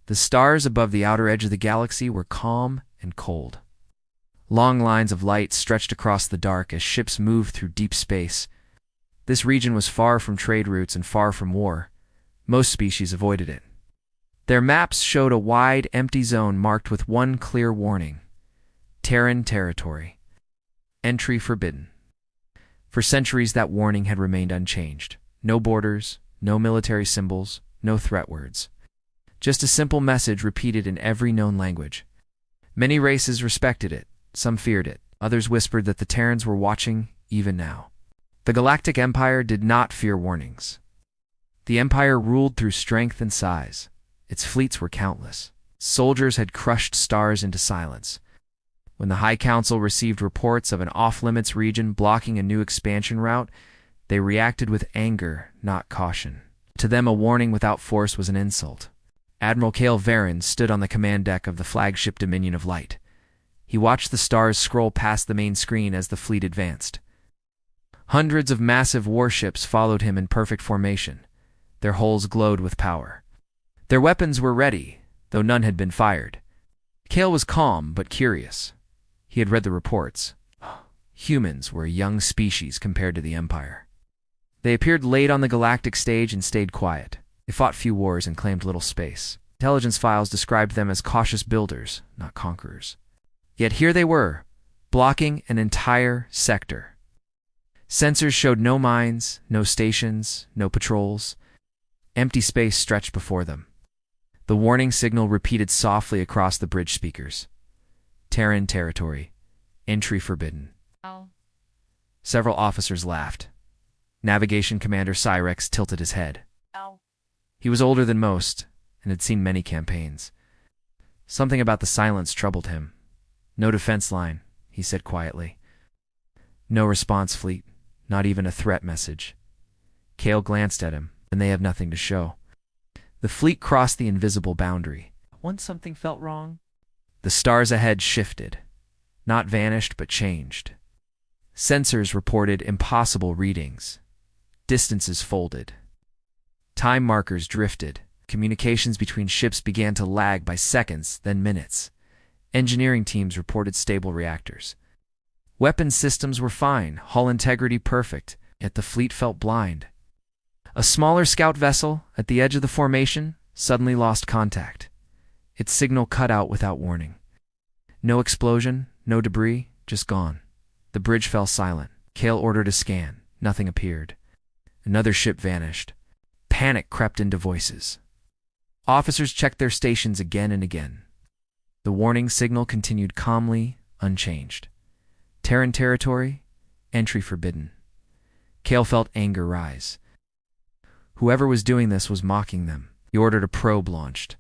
The stars above the outer edge of the galaxy were calm and cold. Long lines of light stretched across the dark as ships moved through deep space. This region was far from trade routes and far from war. Most species avoided it. Their maps showed a wide, empty zone marked with one clear warning: Terran territory. Entry forbidden. For centuries, that warning had remained unchanged. No borders, no military symbols, no threat words. Just a simple message repeated in every known language. Many races respected it. Some feared it. Others whispered that the Terrans were watching even now. The Galactic Empire did not fear warnings. The Empire ruled through strength and size. Its fleets were countless. Soldiers had crushed stars into silence. When the High Council received reports of an off-limits region blocking a new expansion route, they reacted with anger, not caution. To them, a warning without force was an insult. Admiral Kale Varen stood on the command deck of the flagship Dominion of Light. He watched the stars scroll past the main screen as the fleet advanced. Hundreds of massive warships followed him in perfect formation. Their hulls glowed with power. Their weapons were ready, though none had been fired. Kale was calm but curious. He had read the reports. Humans were a young species compared to the Empire. They appeared late on the galactic stage and stayed quiet. They fought few wars and claimed little space. Intelligence files described them as cautious builders, not conquerors. Yet here they were, blocking an entire sector. Sensors showed no mines, no stations, no patrols. Empty space stretched before them. The warning signal repeated softly across the bridge speakers. Terran territory. Entry forbidden. Oh. Several officers laughed. Navigation Commander Cyrex tilted his head. Oh. He was older than most and had seen many campaigns. Something about the silence troubled him. No defense line, he said quietly. No response fleet, not even a threat message. Kale glanced at him, and they have nothing to show. The fleet crossed the invisible boundary. Once something felt wrong. The stars ahead shifted. Not vanished, but changed. Sensors reported impossible readings. Distances folded. Time markers drifted. Communications between ships began to lag by seconds, then minutes. Engineering teams reported stable reactors. Weapon systems were fine, hull integrity perfect, yet the fleet felt blind. A smaller scout vessel, at the edge of the formation, suddenly lost contact. Its signal cut out without warning. No explosion, no debris, just gone. The bridge fell silent. Kale ordered a scan. Nothing appeared. Another ship vanished. Panic crept into voices. Officers checked their stations again and again. The warning signal continued calmly, unchanged. Terran territory, entry forbidden. Kale felt anger rise. Whoever was doing this was mocking them. He ordered a probe launched.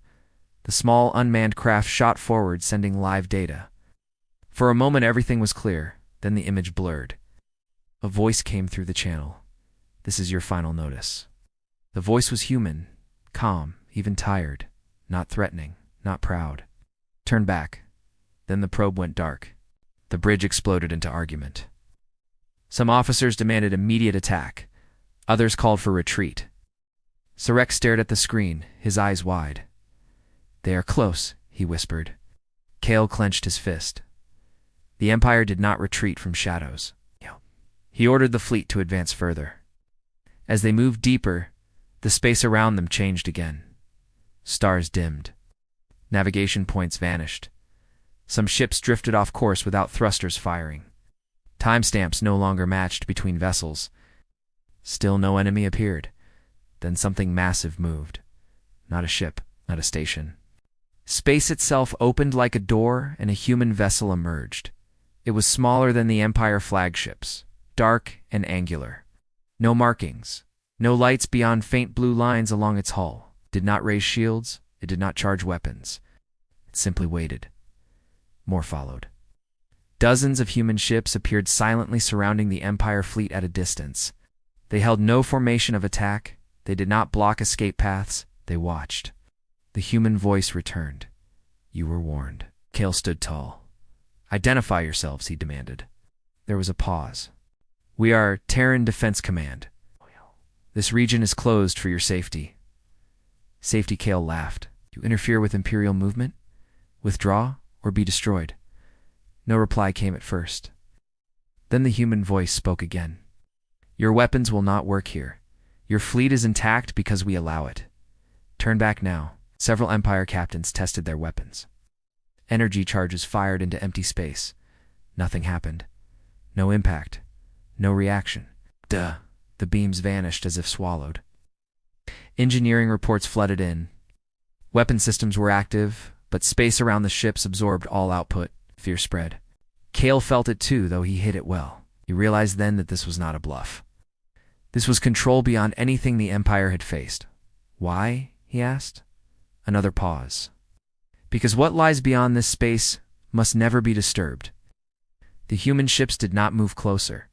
The small, unmanned craft shot forward, sending live data. For a moment, everything was clear. Then the image blurred. A voice came through the channel. "This is your final notice." The voice was human, calm, even tired. Not threatening, not proud. "Turn back." Then the probe went dark. The bridge exploded into argument. Some officers demanded immediate attack. Others called for retreat. Sarek stared at the screen, his eyes wide. "They are close," he whispered. Kale clenched his fist. The Empire did not retreat from shadows. He ordered the fleet to advance further. As they moved deeper, the space around them changed again. Stars dimmed. Navigation points vanished. Some ships drifted off course without thrusters firing. Timestamps no longer matched between vessels. Still no enemy appeared. Then something massive moved. Not a ship, not a station. Space itself opened like a door, and a human vessel emerged. It was smaller than the Empire flagships, dark and angular. No markings, no lights beyond faint blue lines along its hull. It did not raise shields, it did not charge weapons. It simply waited. More followed. Dozens of human ships appeared silently surrounding the Empire fleet at a distance. They held no formation of attack. They did not block escape paths. They watched. The human voice returned. "You were warned." Kale stood tall. "Identify yourselves," he demanded. There was a pause. "We are Terran Defense Command. This region is closed for your safety." Safety, Kale laughed. You interfere with Imperial movement? Withdraw or be destroyed? No reply came at first. Then the human voice spoke again. Your weapons will not work here. Your fleet is intact because we allow it. Turn back now. Several Empire captains tested their weapons. Energy charges fired into empty space. Nothing happened. No impact. No reaction. Duh. The beams vanished as if swallowed. Engineering reports flooded in. Weapon systems were active, but space around the ships absorbed all output. Fear spread. Kale felt it too, though he hid it well. He realized then that this was not a bluff. This was control beyond anything the Empire had faced. Why? He asked. Another pause. Because what lies beyond this space must never be disturbed. The human ships did not move closer.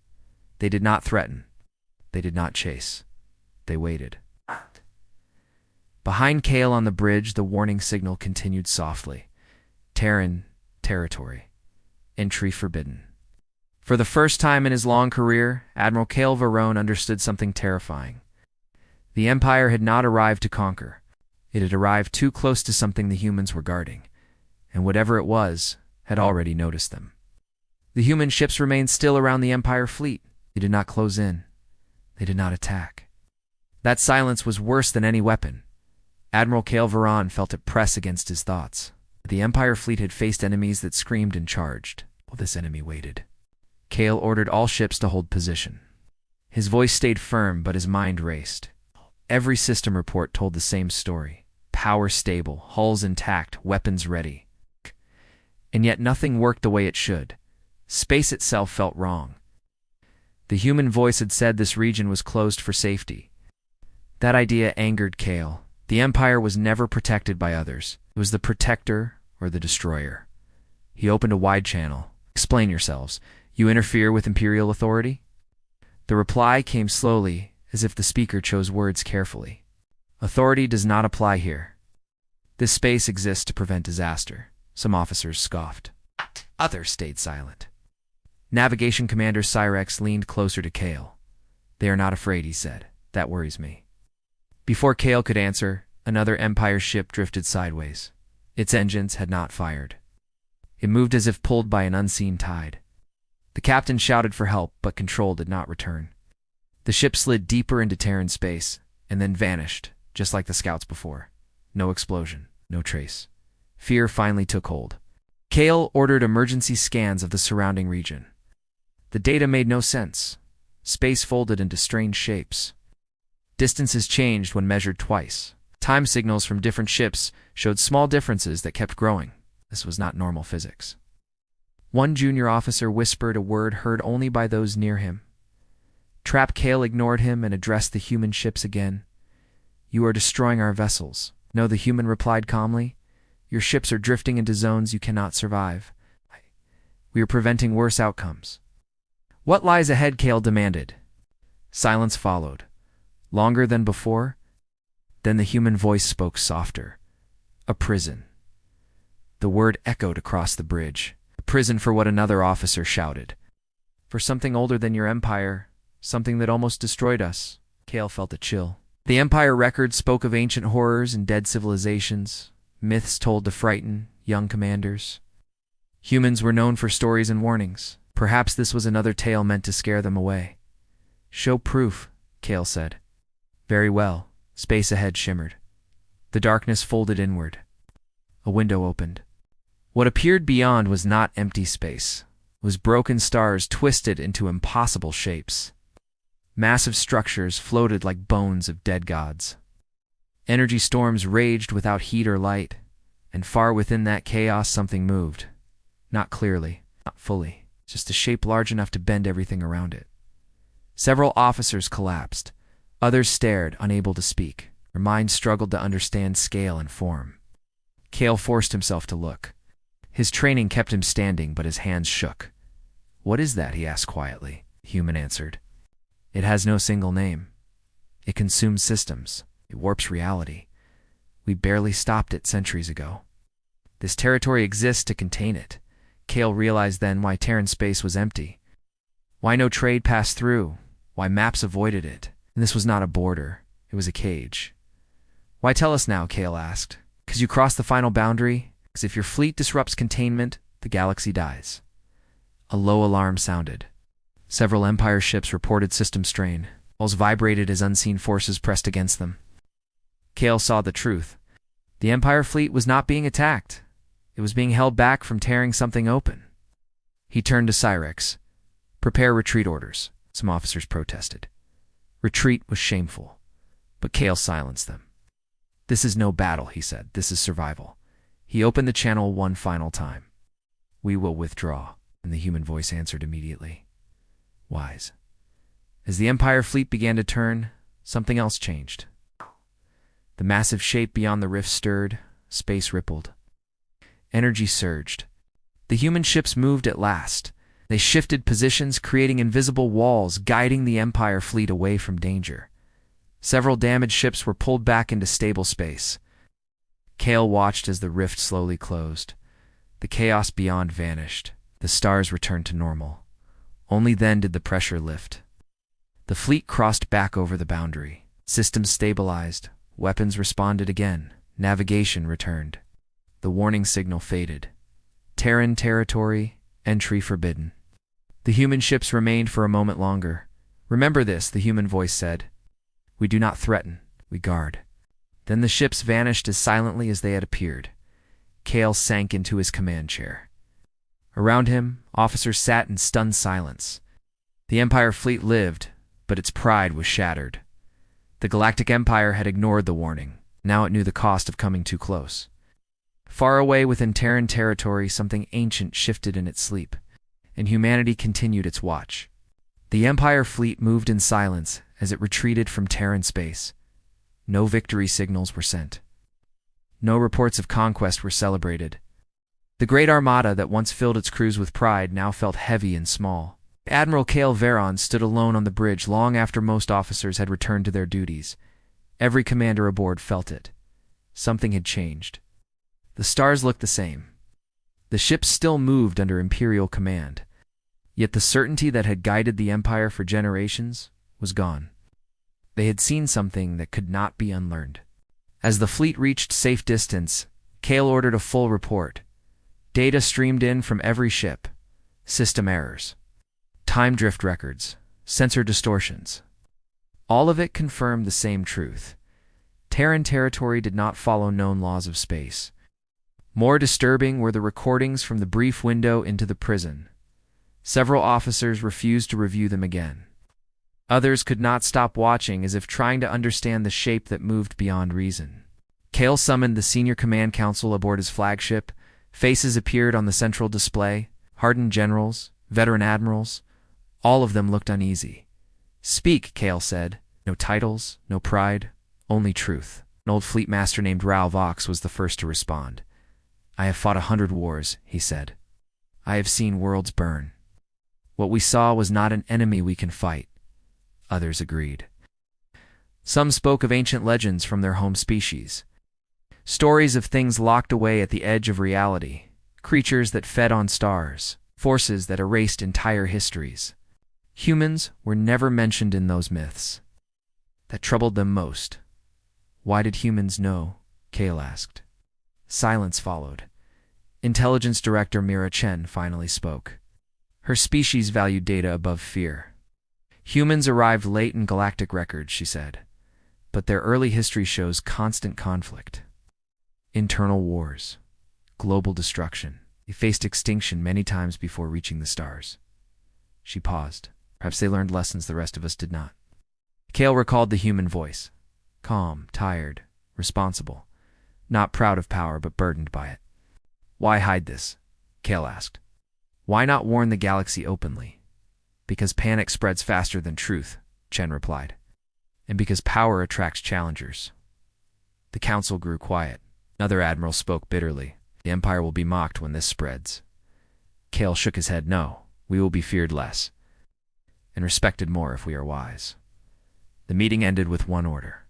They did not threaten. They did not chase. They waited. Behind Kale on the bridge, the warning signal continued softly. Terran territory. Entry forbidden. For the first time in his long career, Admiral Kale Varone understood something terrifying. The Empire had not arrived to conquer. It had arrived too close to something the humans were guarding, and whatever it was, had already noticed them. The human ships remained still around the Empire fleet. They did not close in. They did not attack. That silence was worse than any weapon. Admiral Kale Varone felt it press against his thoughts. The Empire fleet had faced enemies that screamed and charged, while this enemy waited. Kale ordered all ships to hold position. His voice stayed firm, but his mind raced. Every system report told the same story. Power stable, hulls intact, weapons ready. And yet nothing worked the way it should. Space itself felt wrong. The human voice had said this region was closed for safety. That idea angered Kale. The Empire was never protected by others. It was the protector or the destroyer. He opened a wide channel. Explain yourselves. You interfere with Imperial authority? The reply came slowly, as if the speaker chose words carefully. Authority does not apply here. This space exists to prevent disaster. Some officers scoffed. Others stayed silent. Navigation Commander Cyrex leaned closer to Kale. They are not afraid, he said. That worries me. Before Kale could answer, another Empire ship drifted sideways. Its engines had not fired. It moved as if pulled by an unseen tide. The captain shouted for help, but control did not return. The ship slid deeper into Terran space, and then vanished, just like the scouts before. No explosion, no trace. Fear finally took hold. Kale ordered emergency scans of the surrounding region. The data made no sense. Space folded into strange shapes. Distances changed when measured twice. Time signals from different ships showed small differences that kept growing. This was not normal physics. One junior officer whispered a word heard only by those near him. Trap Kale ignored him and addressed the human ships again. You are destroying our vessels. No, the human replied calmly. Your ships are drifting into zones you cannot survive. We are preventing worse outcomes. What lies ahead? Kale demanded. Silence followed. Longer than before. Then the human voice spoke softer. A prison. The word echoed across the bridge. A prison for what another officer shouted. For something older than your empire, something that almost destroyed us. Kale felt a chill. The Empire record spoke of ancient horrors and dead civilizations, myths told to frighten young commanders. Humans were known for stories and warnings. Perhaps this was another tale meant to scare them away. Show proof, Kale said. Very well. Space ahead shimmered. The darkness folded inward. A window opened. What appeared beyond was not empty space. It was broken stars twisted into impossible shapes. Massive structures floated like bones of dead gods. Energy storms raged without heat or light, and far within that chaos something moved. Not clearly, not fully, just a shape large enough to bend everything around it. Several officers collapsed. Others stared, unable to speak. Their minds struggled to understand scale and form. Kale forced himself to look. His training kept him standing, but his hands shook. What is that? He asked quietly. The human answered. It has no single name. It consumes systems. It warps reality. We barely stopped it centuries ago. This territory exists to contain it. Kale realized then why Terran space was empty. Why no trade passed through. Why maps avoided it. And this was not a border. It was a cage. Why tell us now? Kale asked. Because you crossed the final boundary? Because if your fleet disrupts containment, the galaxy dies. A low alarm sounded. Several Empire ships reported system strain. Walls vibrated as unseen forces pressed against them. Kale saw the truth. The Empire fleet was not being attacked. It was being held back from tearing something open. He turned to Cyrex. "Prepare retreat orders," some officers protested. Retreat was shameful, but Kale silenced them. "This is no battle," he said. "This is survival." He opened the channel one final time. "We will withdraw," and the human voice answered immediately. "Wise." As the Empire fleet began to turn, something else changed. The massive shape beyond the rift stirred, space rippled. Energy surged. The human ships moved at last. They shifted positions, creating invisible walls, guiding the Empire fleet away from danger. Several damaged ships were pulled back into stable space. Kale watched as the rift slowly closed. The chaos beyond vanished. The stars returned to normal. Only then did the pressure lift. The fleet crossed back over the boundary. Systems stabilized. Weapons responded again. Navigation returned. The warning signal faded. Terran territory, entry forbidden. The human ships remained for a moment longer. "Remember this," the human voice said. "We do not threaten, we guard." Then the ships vanished as silently as they had appeared. Kale sank into his command chair. Around him, officers sat in stunned silence. The Empire fleet lived, but its pride was shattered. The Galactic Empire had ignored the warning. Now it knew the cost of coming too close. Far away within Terran territory, something ancient shifted in its sleep, and humanity continued its watch. The Empire fleet moved in silence as it retreated from Terran space. No victory signals were sent. No reports of conquest were celebrated. The great armada that once filled its crews with pride now felt heavy and small. Admiral Kale Veron stood alone on the bridge long after most officers had returned to their duties. Every commander aboard felt it. Something had changed. The stars looked the same. The ships still moved under Imperial command. Yet the certainty that had guided the Empire for generations was gone. They had seen something that could not be unlearned. As the fleet reached safe distance, Kale ordered a full report. Data streamed in from every ship. System errors. Time drift records. Sensor distortions. All of it confirmed the same truth. Terran territory did not follow known laws of space. More disturbing were the recordings from the brief window into the prison. Several officers refused to review them again. Others could not stop watching, as if trying to understand the shape that moved beyond reason. Kale summoned the senior command council aboard his flagship. Faces appeared on the central display. Hardened generals, veteran admirals. All of them looked uneasy. "Speak," Kale said. "No titles, no pride, only truth." An old fleet master named Rao Vox was the first to respond. "I have fought 100 wars," he said. "I have seen worlds burn. What we saw was not an enemy we can fight." Others agreed. Some spoke of ancient legends from their home species. Stories of things locked away at the edge of reality, creatures that fed on stars, forces that erased entire histories. Humans were never mentioned in those myths. That troubled them most. "Why did humans know?" Kale asked. Silence followed. Intelligence Director Mira Chen finally spoke. Her species valued data above fear. "Humans arrived late in galactic records," she said, "but their early history shows constant conflict. Internal wars, global destruction. They faced extinction many times before reaching the stars." She paused. Perhaps they learned lessons the rest of us did not. Kale recalled the human voice. Calm, tired, responsible. Not proud of power, but burdened by it. "Why hide this?" Kale asked. "Why not warn the galaxy openly?" "Because panic spreads faster than truth," Chen replied. "And because power attracts challengers." The council grew quiet. Another admiral spoke bitterly. "The Empire will be mocked when this spreads." Kale shook his head. "No, we will be feared less, and respected more if we are wise." The meeting ended with one order.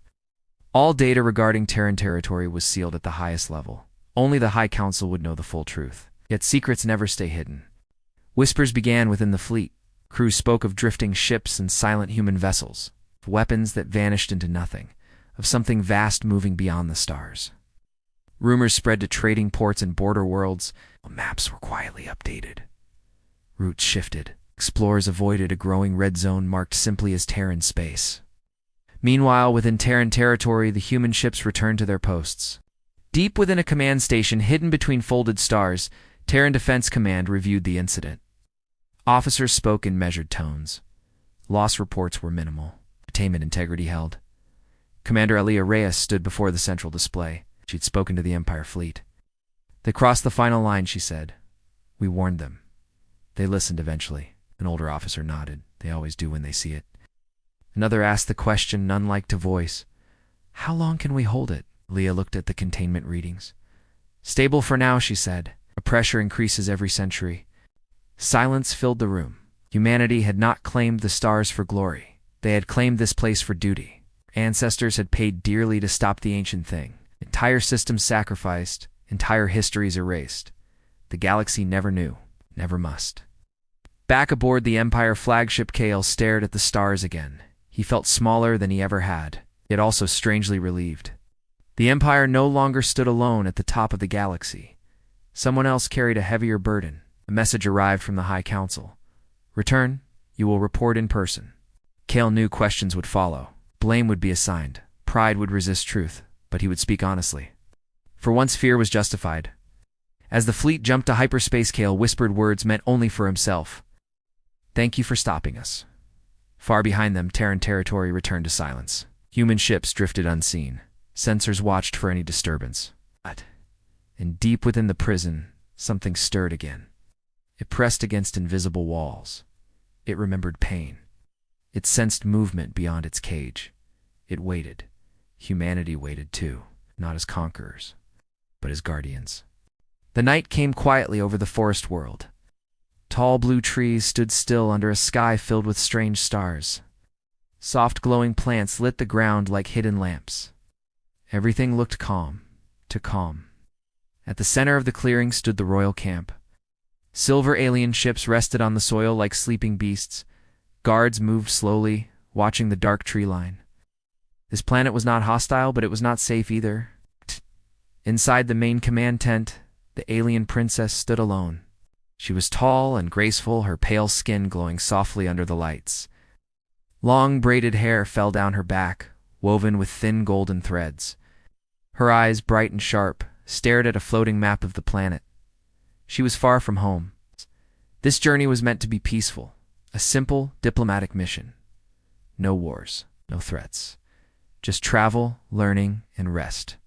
All data regarding Terran territory was sealed at the highest level. Only the High Council would know the full truth. Yet secrets never stay hidden. Whispers began within the fleet. Crews spoke of drifting ships and silent human vessels, of weapons that vanished into nothing, of something vast moving beyond the stars. Rumors spread to trading ports and border worlds. Maps were quietly updated. Routes shifted. Explorers avoided a growing red zone marked simply as Terran space. Meanwhile, within Terran territory, the human ships returned to their posts. Deep within a command station hidden between folded stars, Terran Defense Command reviewed the incident. Officers spoke in measured tones. Loss reports were minimal. Attainment integrity held. Commander Elia Reyes stood before the central display. She'd spoken to the Empire fleet. They crossed the final line, she said. We warned them. They listened eventually. An older officer nodded. They always do when they see it. Another asked the question none liked to voice. How long can we hold it? Leah looked at the containment readings. Stable for now, she said. The pressure increases every century. Silence filled the room. Humanity had not claimed the stars for glory. They had claimed this place for duty. Ancestors had paid dearly to stop the ancient thing. Entire systems sacrificed, entire histories erased. The galaxy never knew, never must. Back aboard the Empire flagship, Kale stared at the stars again. He felt smaller than he ever had, yet also strangely relieved. The Empire no longer stood alone at the top of the galaxy. Someone else carried a heavier burden. A message arrived from the High Council. Return, you will report in person. Kale knew questions would follow. Blame would be assigned. Pride would resist truth, but he would speak honestly. For once, fear was justified. As the fleet jumped to hyperspace, Kale whispered words meant only for himself. Thank you for stopping us. Far behind them, Terran territory returned to silence. Human ships drifted unseen. Sensors watched for any disturbance. And deep within the prison, something stirred again. It pressed against invisible walls. It remembered pain. It sensed movement beyond its cage. It waited. Humanity waited too, not as conquerors, but as guardians. The night came quietly over the forest world. Tall blue trees stood still under a sky filled with strange stars. Soft glowing plants lit the ground like hidden lamps. Everything looked calm, too calm. At the center of the clearing stood the royal camp. Silver alien ships rested on the soil like sleeping beasts. Guards moved slowly, watching the dark tree line. This planet was not hostile, but it was not safe either. Inside the main command tent, the alien princess stood alone. She was tall and graceful, her pale skin glowing softly under the lights. Long braided hair fell down her back, woven with thin golden threads. Her eyes, bright and sharp, stared at a floating map of the planet. She was far from home. This journey was meant to be peaceful, a simple diplomatic mission. No wars, no threats. Just travel, learning, and rest.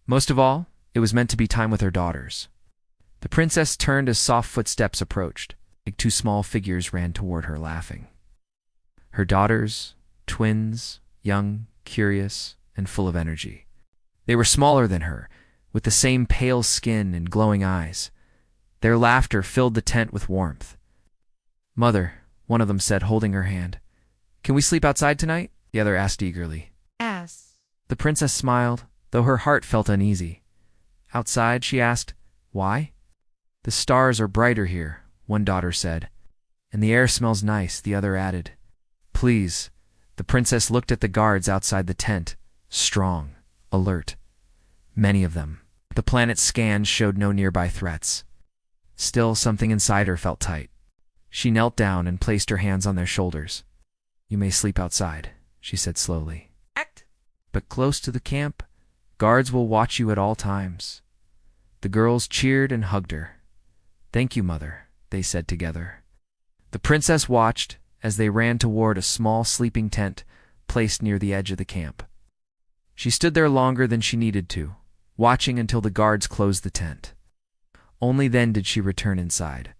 Most of all, it was meant to be time with her daughters. The princess turned as soft footsteps approached, like two small figures ran toward her laughing. Her daughters, twins, young, curious, and full of energy. They were smaller than her, with the same pale skin and glowing eyes. Their laughter filled the tent with warmth. Mother, one of them said, holding her hand. Can we sleep outside tonight? The other asked eagerly. Ass. The princess smiled, though her heart felt uneasy. Outside, she asked, why? The stars are brighter here, one daughter said. And the air smells nice, the other added. Please. The princess looked at the guards outside the tent, strong, alert. Many of them. The planet's scans showed no nearby threats. Still, something inside her felt tight. She knelt down and placed her hands on their shoulders. You may sleep outside, she said slowly. But close to the camp, guards will watch you at all times. The girls cheered and hugged her. Thank you, Mother, they said together. The princess watched as they ran toward a small sleeping tent placed near the edge of the camp. She stood there longer than she needed to, watching until the guards closed the tent. Only then did she return inside.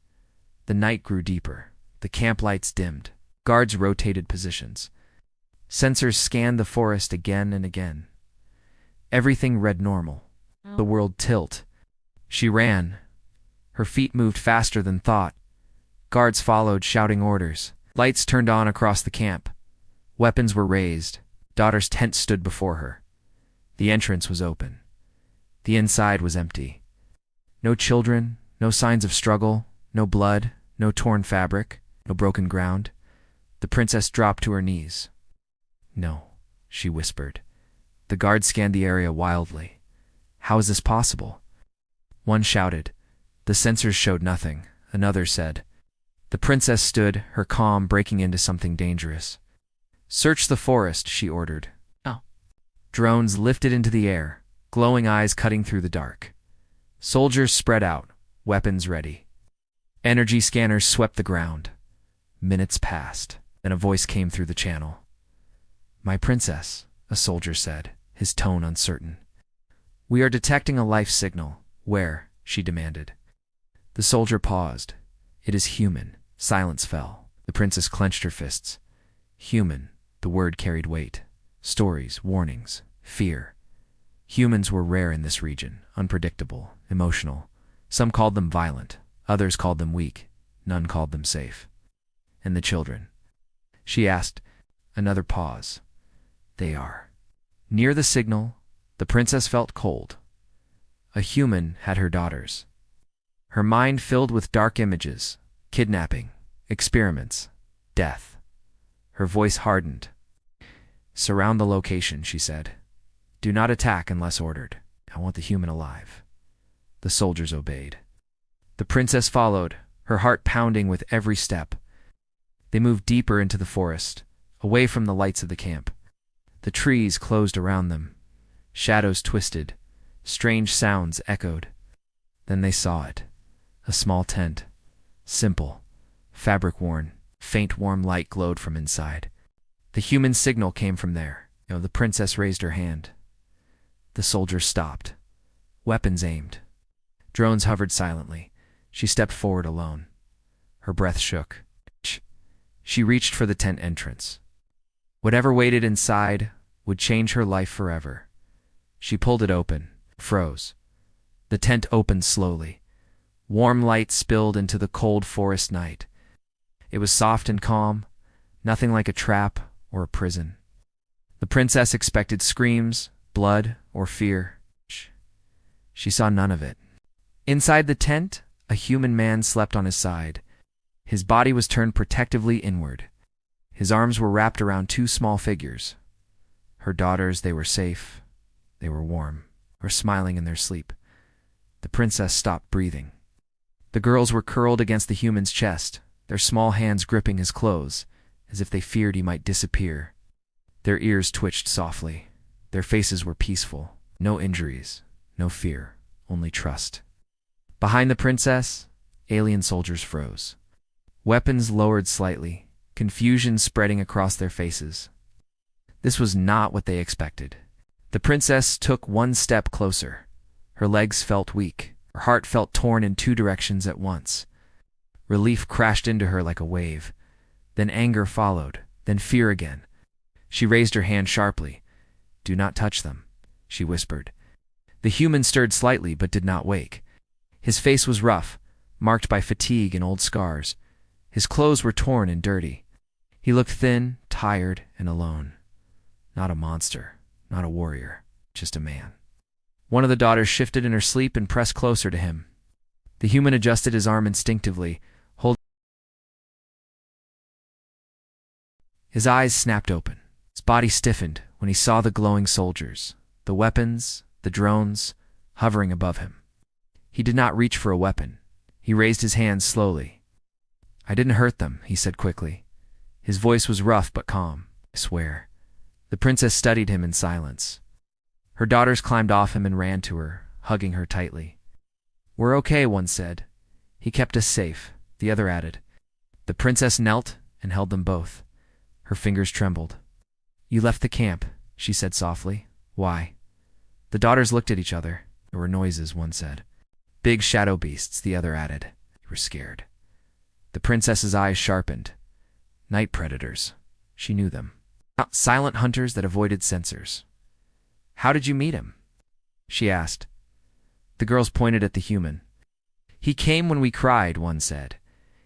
The night grew deeper. The camp lights dimmed. Guards rotated positions. Sensors scanned the forest again and again. Everything read normal. The world tilt. She ran. Her feet moved faster than thought. Guards followed, shouting orders. Lights turned on across the camp. Weapons were raised. Daughter's tent stood before her. The entrance was open. The inside was empty. No children, no signs of struggle, no blood, no torn fabric, no broken ground. The princess dropped to her knees. No, she whispered. The guard scanned the area wildly. How is this possible? One shouted. The sensors showed nothing. Another said. The princess stood, her calm breaking into something dangerous. Search the forest, she ordered. Oh. Drones lifted into the air, glowing eyes cutting through the dark. Soldiers spread out, weapons ready. Energy scanners swept the ground. Minutes passed. Then a voice came through the channel. My princess, a soldier said, his tone uncertain. We are detecting a life signal. Where? She demanded. The soldier paused. It is human. Silence fell. The princess clenched her fists. Human. The word carried weight. Stories, warnings, fear. Humans were rare in this region, unpredictable, emotional. Some called them violent. Others called them weak. None called them safe. And the children? She asked. Another pause. They are. Near the signal, the princess felt cold. A human had her daughters. Her mind filled with dark images, kidnapping, experiments, death. Her voice hardened. Surround the location, she said. Do not attack unless ordered. I want the human alive. The soldiers obeyed. The princess followed, her heart pounding with every step. They moved deeper into the forest, away from the lights of the camp. The trees closed around them. Shadows twisted. Strange sounds echoed. Then they saw it. A small tent. Simple. Fabric worn. Faint warm light glowed from inside. The human signal came from there. The princess raised her hand. The soldiers stopped. Weapons aimed. Drones hovered silently. She stepped forward alone. Her breath shook. She reached for the tent entrance. Whatever waited inside would change her life forever. She pulled it open, froze. The tent opened slowly. Warm light spilled into the cold forest night. It was soft and calm, nothing like a trap or a prison. The princess expected screams, blood, or fear. She saw none of it. Inside the tent, a human man slept on his side. His body was turned protectively inward. His arms were wrapped around two small figures. Her daughters, they were safe. They were warm, or smiling in their sleep. The princess stopped breathing. The girls were curled against the human's chest, their small hands gripping his clothes, as if they feared he might disappear. Their ears twitched softly. Their faces were peaceful. No injuries, no fear, only trust. Behind the princess, alien soldiers froze. Weapons lowered slightly, confusion spreading across their faces. This was not what they expected. The princess took one step closer. Her legs felt weak. Her heart felt torn in two directions at once. Relief crashed into her like a wave. Then anger followed, then fear again. She raised her hand sharply. Do not touch them, she whispered. The human stirred slightly but did not wake. His face was rough, marked by fatigue and old scars. His clothes were torn and dirty. He looked thin, tired, and alone. Not a monster, not a warrior, just a man. One of the daughters shifted in her sleep and pressed closer to him. The human adjusted his arm instinctively, holding. His eyes snapped open. His body stiffened when he saw the glowing soldiers, the weapons, the drones, hovering above him. He did not reach for a weapon. He raised his hands slowly. I didn't hurt them, he said quickly. His voice was rough but calm. I swear. The princess studied him in silence. Her daughters climbed off him and ran to her, hugging her tightly. We're okay, one said. He kept us safe, the other added. The princess knelt and held them both. Her fingers trembled. You left the camp, she said softly. Why? The daughters looked at each other. There were noises, one said. Big shadow beasts, the other added. They were scared. The princess's eyes sharpened. Night predators. She knew them. Silent hunters that avoided sensors. How did you meet him? She asked. The girls pointed at the human. He came when we cried, one said.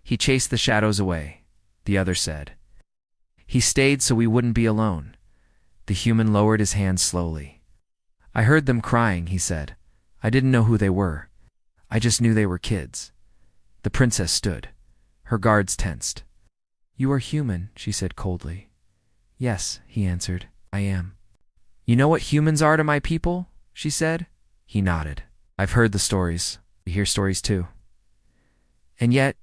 He chased the shadows away, the other said. He stayed so we wouldn't be alone. The human lowered his hands slowly. I heard them crying, he said. I didn't know who they were. I just knew they were kids. The princess stood. Her guards tensed. You are human, she said coldly. Yes, he answered. I am. You know what humans are to my people? She said. He nodded. I've heard the stories. You hear stories too. And yet,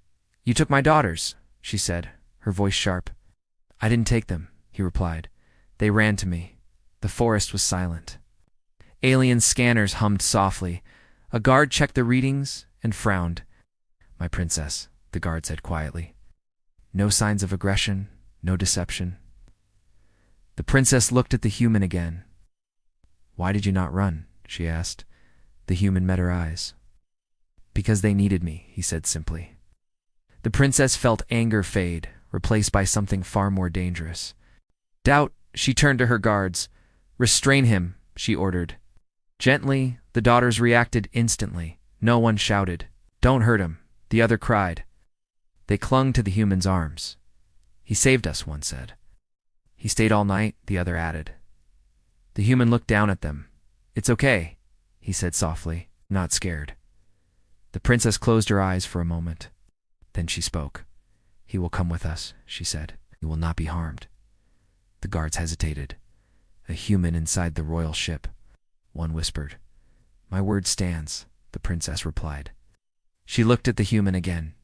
you took my daughters, she said, her voice sharp. I didn't take them, he replied. They ran to me. The forest was silent. Alien scanners hummed softly. A guard checked the readings and frowned. My princess, the guard said quietly. No signs of aggression, no deception. The princess looked at the human again. Why did you not run? She asked. The human met her eyes. Because they needed me, he said simply. The princess felt anger fade, replaced by something far more dangerous. Doubt, she turned to her guards. Restrain him, she ordered. Gently, the daughters reacted instantly. No one shouted. Don't hurt him, the other cried. They clung to the human's arms. He saved us, one said. He stayed all night, the other added. The human looked down at them. It's okay, he said softly, not scared. The princess closed her eyes for a moment. Then she spoke. He will come with us, she said. He will not be harmed. The guards hesitated. A human inside the royal ship. One whispered. My word stands, the princess replied. She looked at the human again.